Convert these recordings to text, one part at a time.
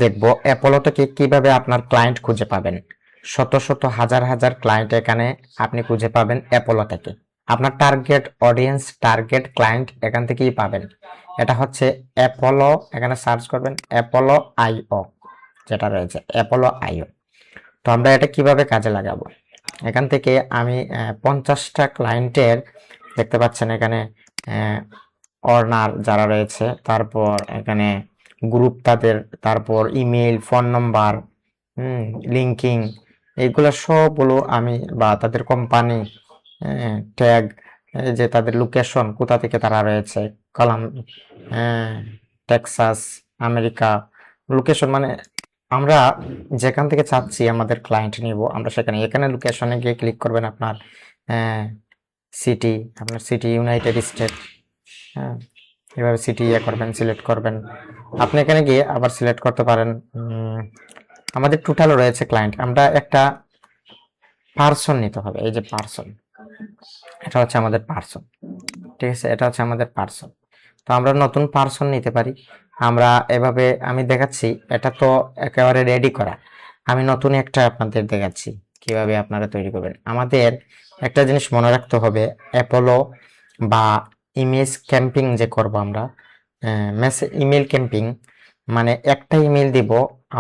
দেখবো অ্যাপোলো থেকে কিভাবে আপনার ক্লায়েন্ট খুঁজে পাবেন। শত শত হাজার হাজার ক্লায়েন্ট এখানে আপনি খুঁজে পাবেন অ্যাপোলো থেকে। আপনার টার্গেট অডিয়েন্স, টার্গেট ক্লায়েন্ট এখান থেকেই পাবেন। এটা হচ্ছে অ্যাপোলো, এখানে সার্চ করবেন অ্যাপোলো আইও, যেটা রয়েছে অ্যাপোলো আইও। তো আমরা এটা কিভাবে কাজে লাগাবো, এখান থেকে আমি 50টা ক্লায়েন্টের দেখতে পাচ্ছেন এখানে অর্নার যারা রয়েছে, তারপর এখানে গ্রুপ তাদের, তারপর ইমেল, ফোন নাম্বার, লিঙ্কিং, এইগুলো সবগুলো আমি, বা তাদের কোম্পানি ট্যাগ, যে তাদের লোকেশন কোথা থেকে তারা রয়েছে, কলাম, টেক্সাস, আমেরিকা, লোকেশন মানে আমরা যেখান থেকে চাচ্ছি আমাদের ক্লায়েন্ট নিব, আমরা সেখানে এখানে লোকেশনে গিয়ে ক্লিক করবেন। আপনার সিটি, আপনার সিটি ইউনাইটেড স্টেট, হ্যাঁ, এভাবে সিটি করবেন, সিলেক্ট করবেন। আপনি এখানে গিয়ে আবার সিলেক্ট করতে পারেন। আমাদের টোটাল রয়েছে ক্লায়েন্ট, আমরা একটা পার্সন নিতে হবে। এই যে পার্সন, এটা হচ্ছে আমাদের পার্সন, ঠিক আছে, এটা হচ্ছে আমাদের পার্সন। তো আমরা নতুন পার্সন নিতে পারি। আমরা এভাবে, আমি দেখাচ্ছি, এটা তো একেবারে রেডি করা, আমি নতুন একটা আপনাদের দেখাচ্ছি কিভাবে আপনারা তৈরি করবেন। আমাদের একটা জিনিস মনে রাখতে হবে, অ্যাপোলো বা ইমেজ ক্যাম্পিং যে করব আমরা, মেসেজ ইমেল ক্যাম্পিং, মানে একটা ইমেল দিব,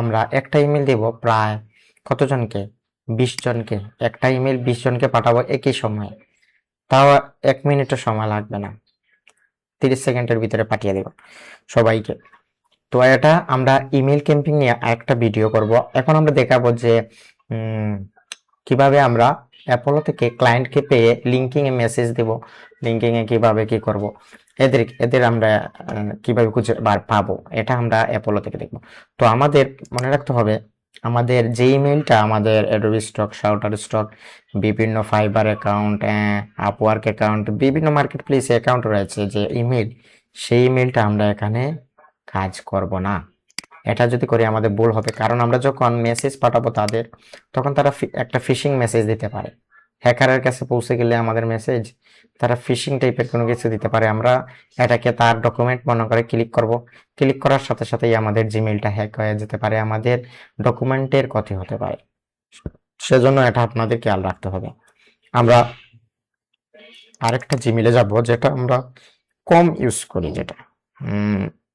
আমরা একটা ইমেল দিব প্রায় কতজনকে, 20 জনকে। একটা ইমেল 20 জনকে পাঠাবো একই সময়ে, তাও 1 মিনিটও সময় লাগবে না, 30 সেকেন্ডের ভিতরে পাঠিয়ে দেব সবাইকে। তো এটা আমরা ইমেল ক্যাম্পিং নিয়ে একটা ভিডিও করব। এখন আমরা দেখাবো যে কিভাবে আমরা অ্যাপোলো থেকে ক্লায়েন্টকে পেয়ে লিঙ্কিং এ মেসেজ দেব, লিঙ্কিং এ কিভাবে কি করব, এদের এদের আমরা কিভাবে খুঁজে বার পাবো, এটা আমরা অ্যাপোলো থেকে দেখব। তো আমাদের মনে রাখতে হবে, আমাদের যে ইমেলটা, আমাদের অ্যাডোবি স্টক, শাউটার স্টক, বিভিন্ন ফাইবার অ্যাকাউন্ট, আপওয়ার্ক অ্যাকাউন্ট, বিভিন্ন মার্কেট প্লেস অ্যাকাউন্ট রয়েছে, যে ইমেল, সেই ইমেলটা আমরা এখানে কাজ করব না। এটা যদি করি আমাদের ভুল হবে, কারণ আমরা যখন মেসেজ পাঠাবো তাদের, তখন তারা একটা ফিশিং মেসেজ দিতে পারে, হ্যাকারের কাছে পৌঁছে গেলে আমাদের মেসেজ, তারা ফিশিং টাইপের কোনো কিছু দিতে পারে। আমরা এটাকে তার ডকুমেন্ট মনে করে ক্লিক করব, ক্লিক করার সাথে সাথেই আমাদের জিমেইলটা হ্যাক হয়ে যেতে পারে, আমাদের ডকুমেন্টের ক্ষতি হতে পারে। সেজন্য এটা আপনাদের খেয়াল রাখতে হবে। আমরা আরেকটা জিমেইলে যাব, যেটা আমরা কম ইউজ করি, যেটা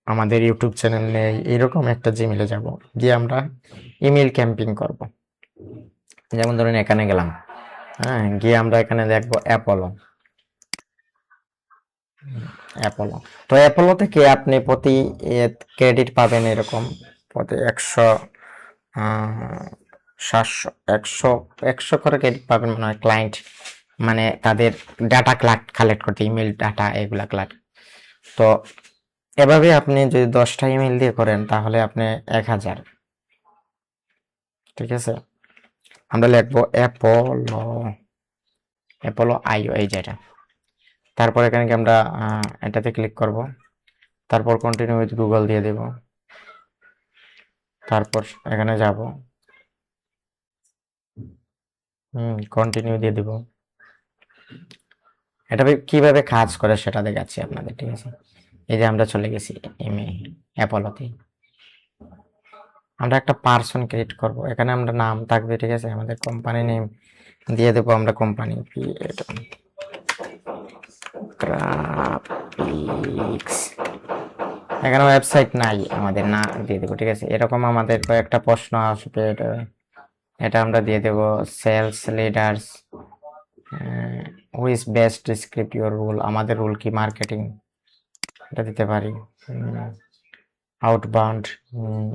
আমাদের ইউটিউব চ্যানেল নেই, এরকম একটা জিমেইলে যাব, গিয়ে আমরা ইমেল ক্যাম্পিং করব। যেমন ধরুন এখানে গেলাম, হ্যাঁ, গিয়ে আমরা এখানে দেখবো অ্যাপোলো, অ্যাপোলো। তো অ্যাপোলো থেকে আপনি প্রতি ক্রেডিট পাবেন এরকম, প্রতি 100, 700, 100, 100 করে ক্রেডিট পাবেন মনে হয় ক্লায়েন্ট, মানে তাদের ডাটা কালেক্ট করতে, ইমেল ডাটা এগুলা কালেক্ট। তো এভাবে আপনি যদি 10টা ইমেল দিয়ে করেন তাহলে আপনি 1000, ঠিক আছে। আমরা লিখবো অ্যাপোলো, অ্যাপোলো আইও, এই যেটা। তারপর এখানে কি আমরা এটাতে ক্লিক করব, তারপর কন্টিনিউ উইথ গুগল দিয়ে দেব, তারপর এখানে যাব, কন্টিনিউ দিয়ে দেব। এটা কিভাবে কাজ করে সেটা দেখাচ্ছি আপনাদের, ঠিক আছে। এই যে আমরা চলে গেছি অ্যাপোলোতে, আমরা একটা পার্সন ক্রিয়েট করব, এখানে আমরা নাম থাকবে, ঠিক আছে, আমাদের কোম্পানি নেম দিয়ে দেবো, আমরা কোম্পানি গ্রাফিক্স, এখানে ওয়েবসাইট নাই আমাদের, না দিয়ে দেবো, ঠিক আছে। এরকম আমাদের কয়েকটা প্রশ্ন আসবে, এটা আমরা দিয়ে দেবো sales leaders, which best describe your role, আমাদের রুল কি মার্কেটিং, এটা দিতে পারি। আউটবাউন্ড,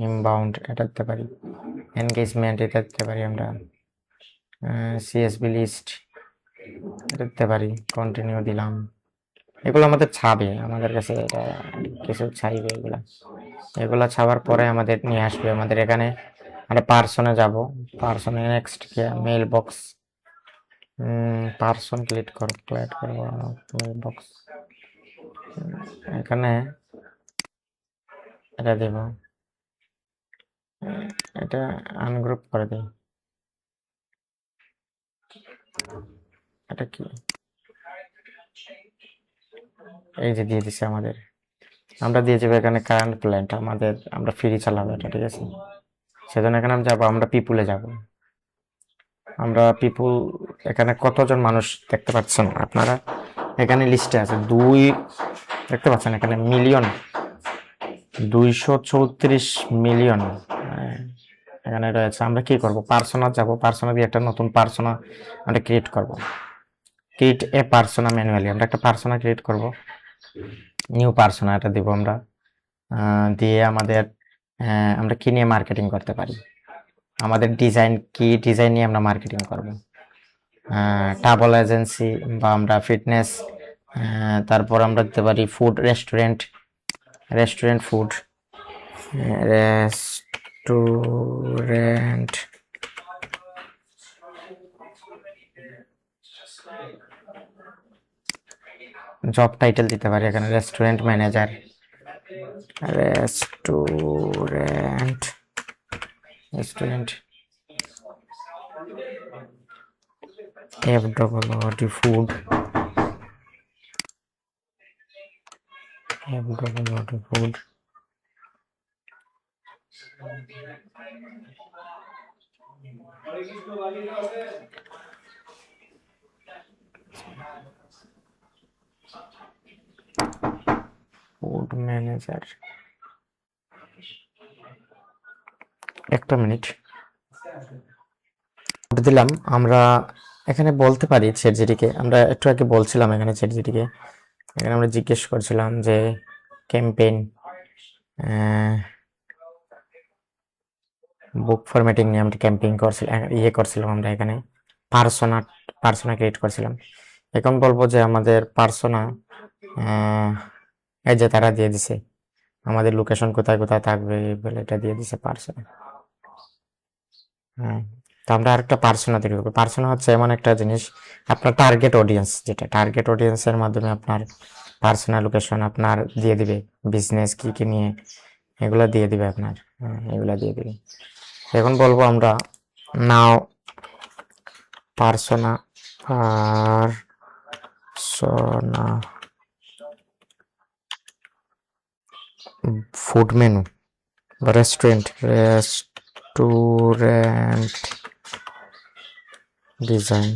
ইনবাউন্ড, এটা দিতে পারি। এনগেজমেন্ট, এটা দিতে পারি আমরা। সিএসবি লিস্ট, এটা দিতে পারি। কন্টিনিউ দিলাম। এগুলো আমাদের ছাবে, আমাদের কাছে এটা কিছু চাইবে, এগুলা ছাবার পরে আমাদের নিয়ে আসবে আমাদের এখানে। আমরা পার্সনে যাব, পার্সনে next mail box, person click করব, মেল বক্স, এখানে এটা দেব, এটা আনগ্রুপ করে দিই। এটা কি, এই যে দিয়ে দিছে আমাদের। আমরা দিয়ে যাবো এখানে কারেন্ট ক্লায়েন্ট আমাদের, আমরা ফ্রি চালাবো এটা, ঠিক আছে। সেজন্য এখানে আমি যাবো, আমরা পিপুলে যাব। আমরা পিপুল, এখানে কতজন মানুষ দেখতে পাচ্ছেন আপনারা, এখানে লিস্টে আছে দেখতে পাচ্ছেন এখানে মিলিয়ন, 234 মিলিয়ন এখানে রয়েছে। আমরা কি করব, পার্সোনা যাব, পার্সোনা দিয়ে একটা নতুন পার্সোনা আমরা ক্রিয়েট করব। ক্রিয়েট এ পার্সোনা ম্যানুয়ালি, আমরা একটা পার্সোনা ক্রিয়েট করব, নিউ পার্সোনা এটা দিব আমরা। দিয়ে আমরা কি নিয়ে মার্কেটিং করতে পারি, আমাদের ডিজাইন নিয়ে আমরা মার্কেটিং করব। ট্রাভেল এজেন্সি বা আমরা ফিটনেস, তারপর আমরা দিতে পারি food, restaurant food, restaurant, job title দিতে পারি এখানে restaurant manager, restaurant FWD food, food manager. একটা মিনিট দিলাম। আমরা এখানে বলতে পারি চ্যাটজিপিটিকে, আমরা একটু আগে বলছিলাম এখানে চ্যাটজিপিটিকে, এখানে আমরা জিজ্ঞেস করছিলাম যে ক্যাম্পেইন বুক ফরম্যাটিং নিয়ে আমরা ক্যাম্পেইন করছিলাম আমরা এখানে পার্সোনা ক্রিয়েট করছিলাম। এখন বলবো যে আমাদের পার্সোনা, এই যে তারা দিয়ে দিছে আমাদের লোকেশন কোথায় কোথায় থাকবে বলে এটা দিয়ে দিছে পার্সোনা। তো আমরা আরেকটা পার্সোনা তৈরি করবো। পার্সোনা হচ্ছে এমন একটা জিনিস, আপনার টার্গেট অডিয়েন্স, যেটা টার্গেট অডিয়েন্সের মাধ্যমে আপনার পার্সোনাল লোকেশন আপনার দিয়ে দিবে, বিজনেস কি কি নিয়ে এগুলা দিয়ে দিবে আপনার, এগুলা দিয়ে দিবে। এখন বলবো আমরা নাও পার্সোনা ফুড মেনু বা restaurant design,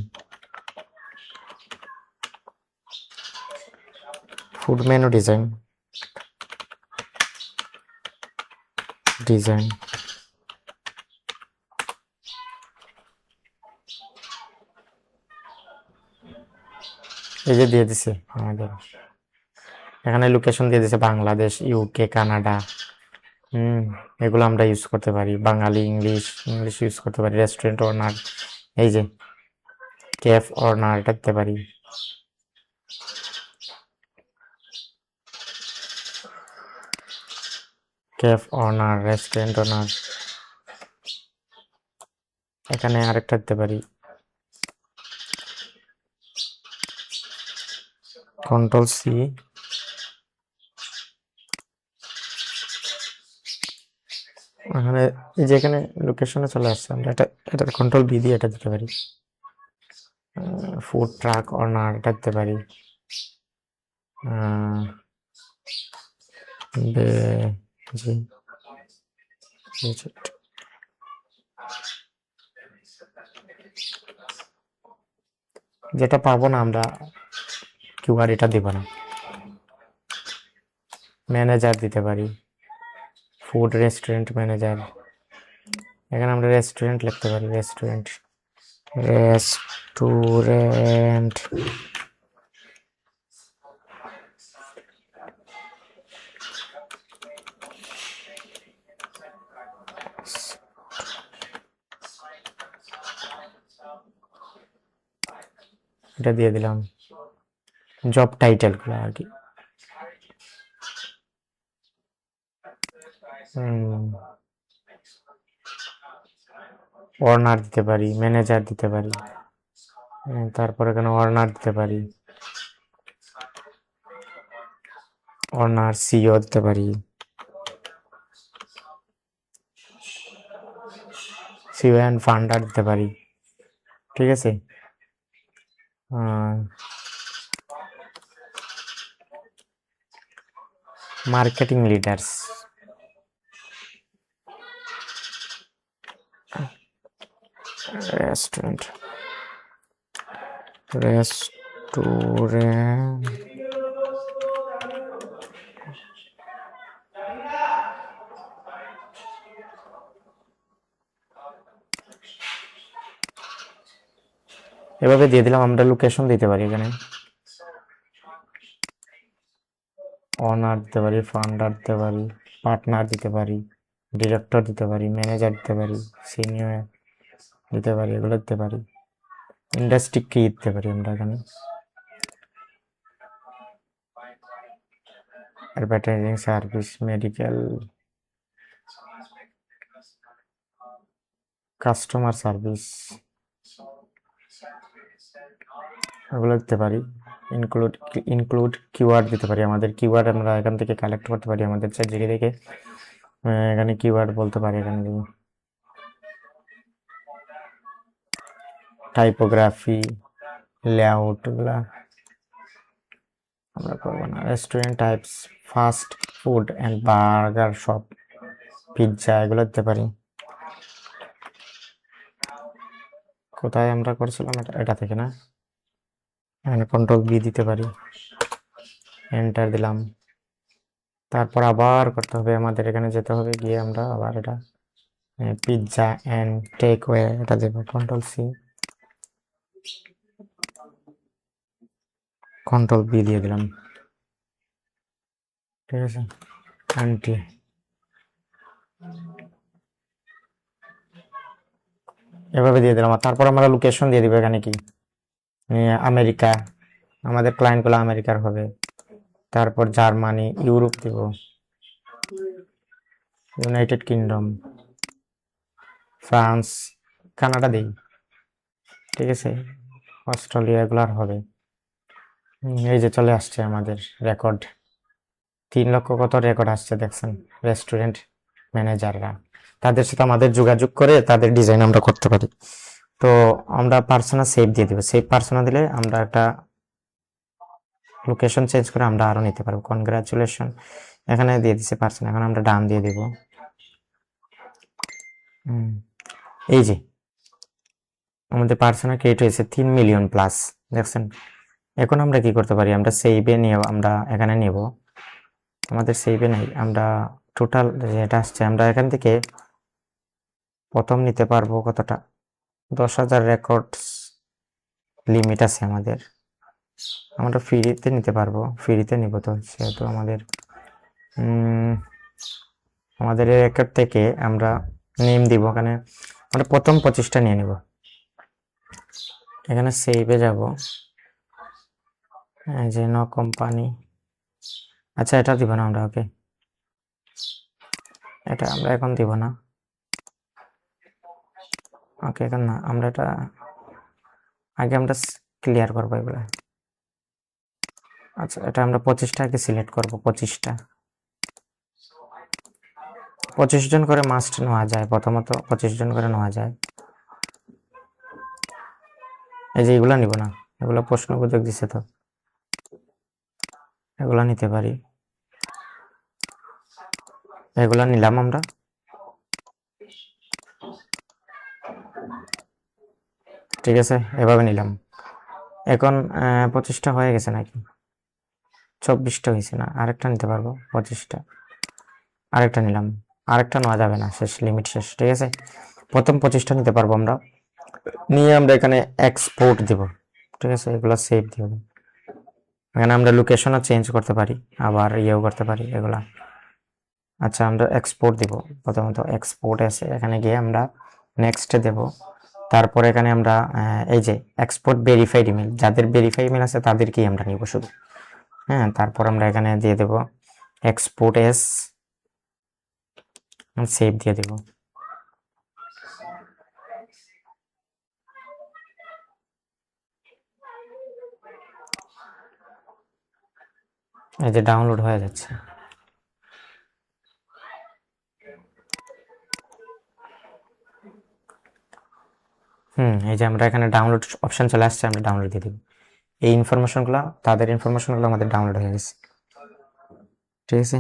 food menu design এই যে দিয়ে দিছে আমাদের এখানে লোকেশন দিয়ে দিছে বাংলাদেশ, ইউকে, কানাডা, এগুলো আমরা ইউজ করতে পারি। বাঙালি, ইংলিশ ইউজ করতে পারি। রেস্টুরেন্ট অনার, এই যে ক্যাফ অনার এটা দিতে পারি। ক্যাফ অনার, রেস্টুরেন্ট অনার, এখানে আরেকটা দিতে পারি Ctrl+C, এখানে এই যে এখানে লোকেশনে চলে আসছে, আমরা এটা Ctrl+B দিয়ে এটা দিতে পারি। ফুড ট্রাক অনার এটা দিতে পারি। যেটা পাবো না আমরা কিউআর এটা দিব না। ম্যানেজার দিতে পারি, ফুড রেস্টুরেন্ট ম্যানেজার, এখানে আমরা রেস্টুরেন্ট লিখতে পারি, রেস্টুরেন্ট এটা দিয়ে দিলাম। জব টাইটেল গুলো আর কি, অর্নার দিতে পারি, ম্যানেজার দিতে পারি, তারপর এখানে অর্নার দিতে পারি, অর্নার সিও দিতে পারি, সিও অ্যান্ড ফান্ডার দিতে পারি, ঠিক আছে। মার্কেটিং লিডার্স, রেস্টুরেন্ট, রেস্টুরেন্ট, এভাবে দিয়ে দিলাম। আমরা লোকেশন দিতে পারি এখানে, অনার দিতে পারি, ফান্ডার দিতে পারি, পার্টনার দিতে পারি, ডিরেক্টর দিতে পারি, ম্যানেজার দিতে পারি, সিনিয়র দিতে পারি, এগুলো দিতে পারি। ইন্ডাস্ট্রি কি দিতে পারি আমরা এখানে, advertising service, medical, customer service, এগুলো দিতে পারি। ইনক্লুড কিওয়ার্ড দিতে পারি। আমাদের কিওয়ার্ড আমরা এখান থেকে কালেক্ট করতে পারি আমাদের চ্যাটজিপিটি থেকে। এখানে কিওয়ার্ড বলতে পারি এখানে দিব। টাইপোগ্রাফি, লেআউট, এগুলা আমরা করবো না। Restaurant types, fast food and burger shop, pizza, এগুলো দিতে পারি। কোথায় আমরা করছিলাম, এটা থেকে না, এখানে কন্ট্রোল বি দিতে পারি, এন্টার দিলাম। তারপর আবার করতে হবে, আমাদের এখানে যেতে হবে, গিয়ে আমরা আবার এটা পিৎজা অ্যান্ড টেক ওয়ে এটা দেবো, কন্ট্রোল সি, কন্ট্রোল বি দিয়ে দিলাম। ঠিক আছে, আন্টি এভাবে দিয়ে দিলাম। আর তারপর আমরা লোকেশন দিয়ে দিব এখানে কি, আমেরিকা, আমাদের ক্লায়েন্টগুলো আমেরিকার হবে। তারপর জার্মানি, ইউরোপ দিব, ইউনাইটেড কিংডম, ফ্রান্স, কানাডা দিই। ঠিক আছে, অস্ট্রেলিয়া, এগুলার হবে। এই যে চলে আসছে আমাদের রেকর্ড, 3 লক্ষ কত রেকর্ড আসছে দেখছেন। রেস্টুরেন্ট ম্যানেজাররা, তাদের সাথে আমাদের যোগাযোগ করে তাদের ডিজাইন আমরা করতে পারি। তো আমরা পার্সোনা সেভ দিয়ে দিব। সেভ পার্সোনা দিলে আমরা একটা লোকেশন চেঞ্জ করে আমরা আরো নিতে পারবো। কনগ্রাচুলেশন, এখানে দিয়ে দিছে পার্সোনা, এখন আমরা ডান দিয়ে দিব। এই যে আমাদের পার্সোনা ক্রিয়েট হয়েছে 3 মিলিয়ন প্লাস, দেখছেন। এখন আমরা কি করতে পারি, আমরা সেভে নিয়ে আমরা এখানে নেব। আমাদের সেভে নাই, আমরা টোটাল যেটা আসছে আমরা এখান থেকে প্রথম নিতে পারবো কতটা, 10,000 রেকর্ডস লিমিট আছে আমাদের। আমরা ফ্রিতে নিতে পারবো, ফ্রিতে নিব। তো সেহেতু আমাদের রেকর্ড থেকে আমরা নেম দিব, এখানে আমরা প্রথম 25টা নিয়ে নিব। এখানে সেভে যাব, যে নো কোম্পানি, আচ্ছা এটা দিব না আমরা, ওকে এটা আমরা এখন দিব না, ওকে এখন না, আমরা এটা আগে আমরা ক্লিয়ার করবো এগুলো। আচ্ছা এটা আমরা 25টা আগে সিলেক্ট করব, 25টা, 25 জন করে মাস্ট নেওয়া যায়, প্রথমত 25 জন করে নেওয়া যায়। এই যে এগুলা নিব না, এগুলো প্রশ্নবোধক দিছে, তো এগুলা নিতে পারি, এগুলা নিলাম আমরা। ঠিক আছে, এভাবে নিলাম। এখন 25টা হয়ে গেছে নাকি, 24টা হয়েছে না, আরেকটা নিতে পারবো, 25টা, আরেকটা নিলাম, আরেকটা নেওয়া যাবে না, শেষ, লিমিট শেষ। ঠিক আছে, প্রথম 25টা নিতে পারবো আমরা, নিয়ে আমরা এখানে এক্সপোর্ট দিব। ঠিক আছে, এগুলো সেভ দিব। এখানে আমরা লোকেশনও চেঞ্জ করতে পারি, আবার ইয়েও করতে পারি এগুলা। আচ্ছা আমরা এক্সপোর্ট দিব, প্রথমত এক্সপোর্ট আছে, এখানে গিয়ে আমরা নেক্সট দেব। তারপর এখানে আমরা এই যে এক্সপোর্ট ভেরিফাইড ইমেল, যাদের ভেরিফাইড ইমেল আছে তাদেরকেই আমরা নিব শুধু। হ্যাঁ, তারপর আমরা এখানে দিয়ে দেব এক্সপোর্ট এস, সেভ দিয়ে দেব। এই যে ডাউনলোড হয়ে যাচ্ছে। এই যে আমরা এখানে ডাউনলোড অপশন চলে আসছে, আমরা ডাউনলোড দিয়ে দিব। এই ইনফরমেশনগুলো, তাদের ইনফরমেশনগুলো আমাদের ডাউনলোড হয়ে গেছে। ঠিক আছে।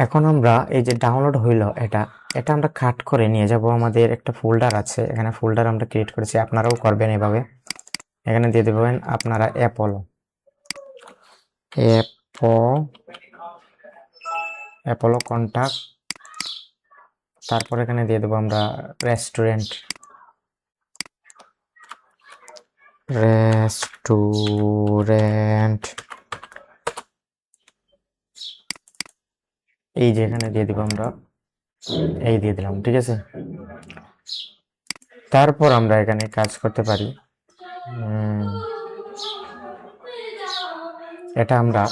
এখন আমরা এই যে ডাউনলোড হইলো এটা এটা আমরা কাট করে নিয়ে যাব, আমাদের একটা ফোল্ডার আছে, এখানে ফোল্ডার আমরা ক্রিয়েট করেছি, আপনারাও করবেন এভাবে। এখানে দিয়ে দেবেন আপনারা অ্যাপোলো অ্যাপোলো কন্টাক্ট, তারপর এখানে দিয়ে দেবো আমরা রেস্টুরেন্ট এই যে এখানে দিয়ে দিব আমরা, এই দিয়ে দিলাম, ঠিক আছে। তারপর আমরা এখানে কাজ করতে পারি, এটা আমরা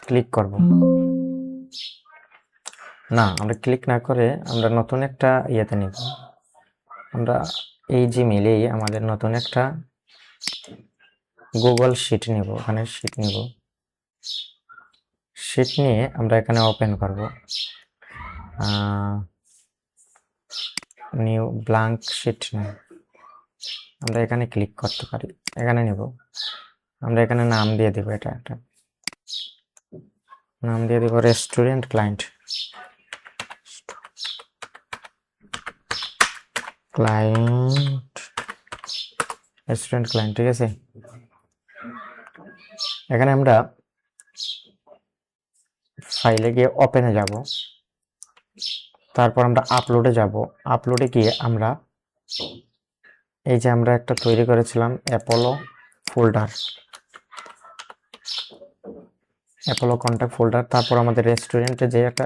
ক্লিক করব না, আমরা ক্লিক না করে আমরা নতুন একটা ইয়েতে নিব, আমরা এই জিমেইলেই আমাদের নতুন একটা গুগল শিট নিব, ওখানে শিট নিব, শিট নিয়ে আমরা এখানে ওপেন করব, নিউ ব্ল্যাঙ্ক শিট নিয়ে আমরা এখানে ক্লিক করতে পারি, এখানে নিব, আমরা এখানে নাম দিয়ে দিব, এটা একটা নাম দিয়ে দিব রেস্টুরেন্ট ক্লায়েন্ট রেস্টুরেন্ট ক্লায়েন্ট, ঠিক আছে। এখানে আমরা ফাইলে গিয়ে ওপেনে যাব, তারপর আমরা আপলোডে যাব, আপলোডে গিয়ে আমরা এই যে আমরা একটা তৈরি করেছিলাম অ্যাপোলো কন্ট্যাক্ট ফোল্ডার, তারপর আমাদের রেস্টুরেন্টে যে একটা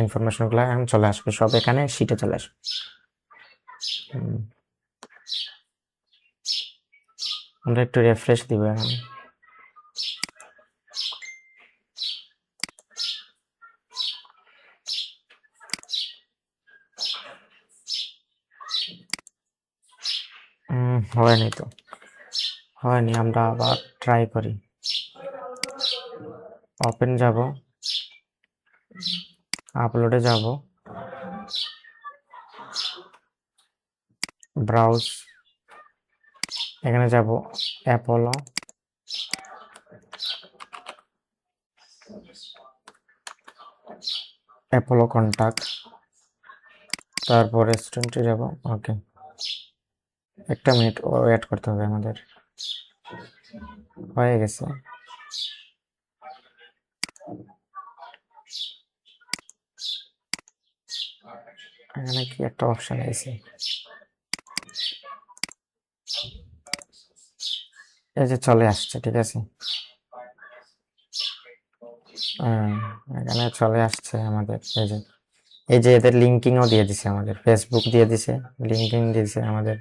ইনফরমেশনগুলো এখন চলে আসবে, সব এখানে শিটে চলে আসবে। আমরা একটু রিফ্রেশ দিব এখানে, হয়নি, আমরা আবার ট্রাই করি, ওপেন যাব, আপলোডে যাব, ব্রাউজ, এখানে যাব অ্যাপোলো কন্টাক্ট, তারপর রেস্টুরেন্টে যাব। ওকে, একটা মিনিট ওয়েট করতে হবে, আমাদের হয়ে গেছে। এখানে কি একটা অপশন আছে, এই যে চলে আসছে, ঠিক আছে। এখানে চলে আসছে আমাদের, এই যে এদের লিঙ্কিংও দিয়ে দিছে, আমাদের ফেসবুক দিয়ে দিছে, লিঙ্কিং দিয়েছে আমাদের।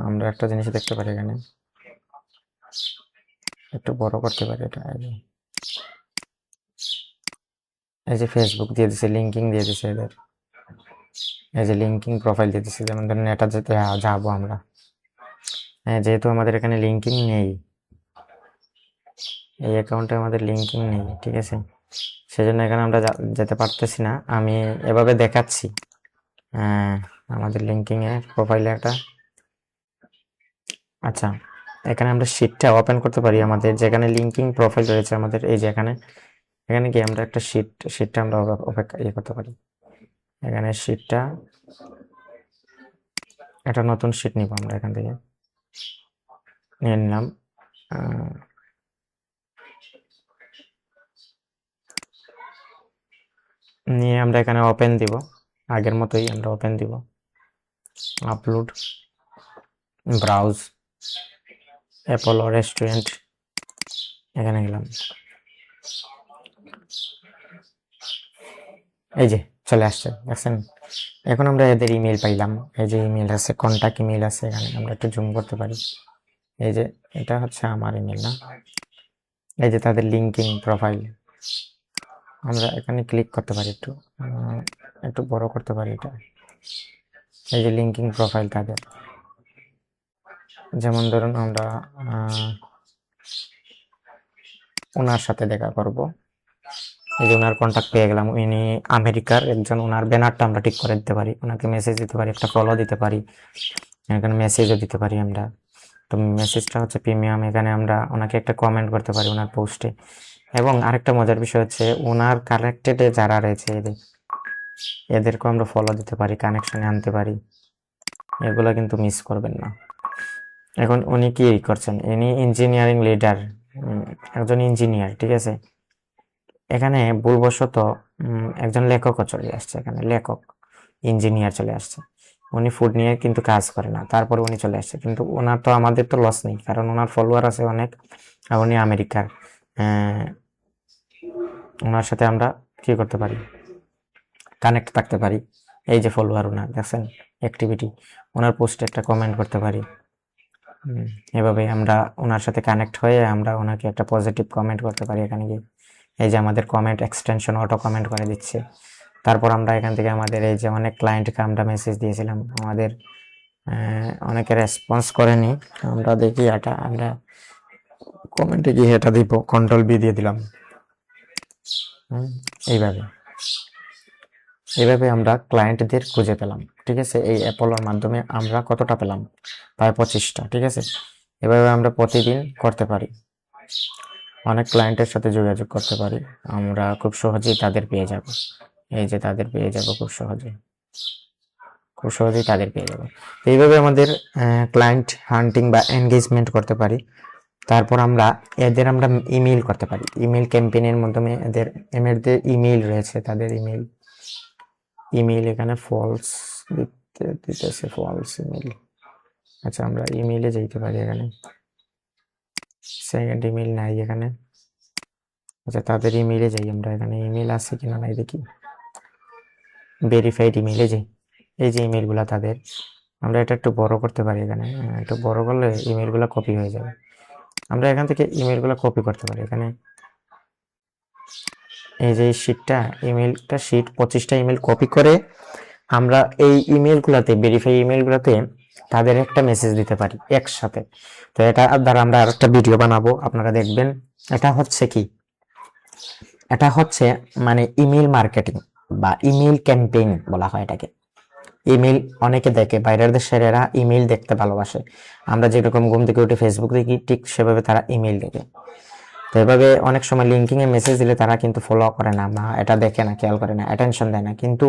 আমরা একটা জিনিস দেখতে পারি এখানে, একটু বড় করতে পারি এটা, এই যে ফেসবুক দিয়ে দিছে, লিঙ্কিং দিয়ে দিছে এদের, এই যে লিঙ্কিং প্রোফাইল দিয়ে দিছে, যেমন ধরেন এটা যেতে যাবো আমরা, যেহেতু আমাদের এখানে লিঙ্কিং নেই, এই অ্যাকাউন্টে আমাদের লিঙ্কিং নেই, ঠিক আছে, সেজন্য এখানে আমরা যেতে পারতেছি না। আমি এভাবে দেখাচ্ছি, আমাদের লিঙ্কিং এর প্রোফাইলে একটা, আচ্ছা, এখানে আমরা শিটটা ওপেন করতে পারি, আমাদের যেখানে লিঙ্কিং প্রোফাইল রয়েছে আমাদের, এই যে এখানে গিয়ে আমরা একটা শিটটা আমরা ইয়ে করতে পারি, এখানে শিটটা, একটা নতুন শিট নিব আমরা, এখান থেকে নিয়ে নিলাম, নিয়ে আমরা এখানে ওপেন দিব, আগের মতোই আমরা ওপেন দিব, আপলোড, ব্রাউজ, অ্যাপোলো রেস্টুরেন্ট, এখানে গেলাম, এই যে চলে আসছে, দেখছেন। এখন আমরা এদের ইমেল পাইলাম, এই যে ইমেল আছে, কন্টাক্ট ইমেল আছে, এখানে আমরা একটু জুম করতে পারি, এই যে এটা হচ্ছে আমার ইমেল না, এই যে তাদের লিঙ্কিং প্রোফাইল, আমরা এখানে ক্লিক করতে পারি, একটু বড় করতে পারি এটা, এই যে লিঙ্কিং প্রোফাইল তাদের, যেমন ধরুন আমরা ওনার সাথে দেখা করব, এই যে ওনার কন্ট্যাক্ট পেয়ে গেলাম, উনি আমেরিকার একজন, ওনার ব্যানারটা আমরা ঠিক করে দিতে পারি, ওনাকে মেসেজ দিতে পারি, একটা ফলো দিতে পারি, এখানে মেসেজও দিতে পারি আমরা, তো মেসেজটা হচ্ছে প্রিমিয়াম, এখানে আমরা ওনাকে একটা কমেন্ট করতে পারি ওনার পোস্টে, এবং আরেকটা মজার বিষয় হচ্ছে ওনার কানেক্টেডে যারা রয়েছে এদেরকেও আমরা ফলো দিতে পারি, কানেকশনে আনতে পারি, এগুলো কিন্তু মিস করবেন না। এখন উনি কি করছেন, ইনি ইঞ্জিনিয়ারিং লিডার, একজন ইঞ্জিনিয়ার, ঠিক আছে। এখানে ভুলবশত একজন লেখকও চলে আসছে, এখানে লেখক ইঞ্জিনিয়ার চলে আসছে। উনি ফুড নিয়ে কিন্তু কাজ করে না, তারপরে উনি চলে আসছে, কিন্তু ওনার তো আমাদের তো লস নেই, কারণ ওনার ফলোয়ার আছে অনেক, আর উনি আমেরিকার। ওনার সাথে আমরা কি করতে পারি, কানেক্ট থাকতে পারি। এই যে ফলোয়ার ওনার দেখছেন অ্যাক্টিভিটি, ওনার পোস্টে একটা কমেন্ট করতে পারি। এভাবে আমরা ওনার সাথে কানেক্ট হয়ে আমরা ওনাকে একটা পজিটিভ কমেন্ট করতে পারি এখানে গিয়ে। এই যে আমাদের কমেন্ট এক্সটেনশন অটো কমেন্ট করে দিচ্ছে। তারপর আমরা এখান থেকে আমাদের এই যে অনেক ক্লায়েন্টকে আমরা মেসেজ দিয়েছিলাম, আমাদের অনেকে রেসপন্স করেনি, আমরা দেখি এটা আমরা কমেন্টে গিয়ে এটা দিব, কন্ট্রোল বি দিয়ে দিলাম। এইভাবে আমরা ক্লায়েন্টদের খুঁজে পেলাম, ঠিক আছে। এই অ্যাপোলোর মাধ্যমে আমরা কতটা পেলাম, প্রায় 25টা, ঠিক আছে। এভাবে আমরা প্রতিদিন করতে পারি, অনেক ক্লায়েন্টের সাথে যোগাযোগ করতে পারি, আমরা খুব সহজেই তাদের পেয়ে যাব। এই যে তাদের পেয়ে যাব খুব সহজেই তাদের পেয়ে যাব। এইভাবে আমাদের ক্লায়েন্ট হান্টিং বা এনগেজমেন্ট করতে পারি। তারপর আমরা ইমেইল করতে পারি, ইমেইল ক্যাম্পেইনের মাধ্যমে এদের যে ইমেইল রয়েছে তাদের ইমেইল এখানে ফলস দিতেছে, ফলস ইমেইল। আচ্ছা, আমরা ইমেইলে যেতে পারি, এখানে সেকেন্ড ইমেইল নাই এখানে। আচ্ছা, তাদের ইমেইলে যাই আমরা, এখানে ইমেইল আছে কিনা নাই দেখি, ভেরিফাইড ইমেইলে যাই। এই যে ইমেইলগুলো তাদের, আমরা এটা একটু বড় করতে পারি, এখানে একটু বড় করলে ইমেইলগুলো কপি হয়ে যাবে। আমরা এখান থেকে ইমেইলগুলো কপি করতে পারি, এখানে এই যে শিটটা, ইমেইলটা শিট 25টা ইমেইল কপি করে আমরা এই ইমেইলগুলোতে, ভেরিফাই ইমেইলগুলোতে তাদের একটা মেসেজ দিতে পারি একসাথে। তো এটা দ্বারা আমরা আরেকটা ভিডিও বানাবো, আপনারা দেখবেন। এটা হচ্ছে কি, এটা হচ্ছে মানে ইমেইল মার্কেটিং বা ইমেইল ক্যাম্পেইন বলা হয় এটাকে। ইমেইল অনেকে দেখে, বাইরের দেশের এরা ইমেইল দেখতে ভালোবাসে। আমরা যেরকম ঘুম থেকে উঠে ফেসবুক দেখি, ঠিক সেভাবে তারা ইমেইল দেখে। তো এভাবে অনেক সময় লিঙ্কিং এ মেসেজ দিলে তারা কিন্তু ফলো করে না, বা এটা দেখে না, খেয়াল করে না, অ্যাটেনশন দেয় না, কিন্তু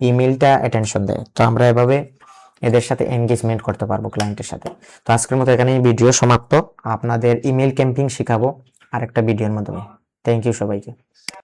ইমেইলটা অ্যাটেনশন দেয়। তো আমরা এভাবে এদের সাথে এনগেজমেন্ট করতে পারবো ক্লায়েন্টের সাথে। তো আজকের মতো এখানে ভিডিও সমাপ্ত। আপনাদের ইমেইল ক্যাম্পেইন শিখাবো আরেকটা ভিডিওর মাধ্যমে। থ্যাংক ইউ সবাইকে।